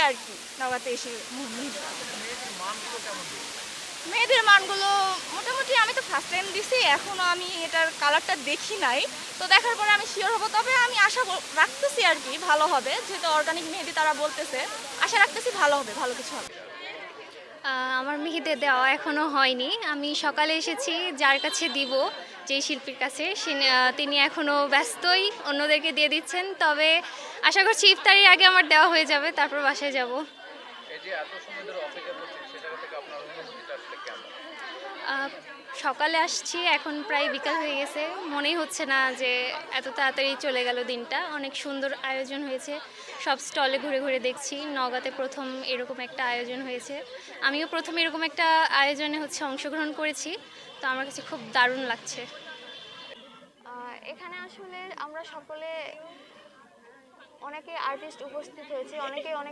আর কি নওগাঁতে এসে মেয়েদের মানগুলো মোটামুটি আমি তো ফার্স্ট টাইম দিছি, এখনও আমি এটার কালারটা দেখি নাই, তো দেখার পরে আমি শিওর হব। তবে আমি আশা রাখতেছি আর কি ভালো হবে, যেহেতু অর্গানিক মেহেদি তারা বলতেছে, আশা রাখতেছি ভালো হবে, ভালো কিছু হবে। আমার মেহেদি দেওয়া এখনও হয়নি। আমি সকালে এসেছি যার কাছে দিব, যে শিল্পীর কাছে, তিনি এখনও ব্যস্তই, অন্যদেরকে দিয়ে দিচ্ছেন। তবে আশা করছি ইফতারির আগে আমার দেওয়া হয়ে যাবে, তারপর বাসায় যাব। এই যে এত সময় ধরে অপেক্ষা করছেন সে জায়গা থেকে আপনার অনুভূতিটা আসলে কেমন? আহ, সকালে আসছি, এখন প্রায় বিকাল হয়ে গেছে, মনেই হচ্ছে না যে এত তাড়াতাড়ি চলে গেল দিনটা। অনেক সুন্দর আয়োজন হয়েছে, সব স্টলে ঘুরে ঘুরে দেখছি। নওগাঁতে প্রথম এরকম একটা আয়োজন হয়েছে, আমিও প্রথম এরকম একটা আয়োজনে অংশগ্রহণ করেছি, তো আমার কাছে খুব দারুণ লাগছে। এখানে আসলে আমরা সকলে অনেকে আর্টিস্ট উপস্থিত হয়েছে, অনেকে অনেক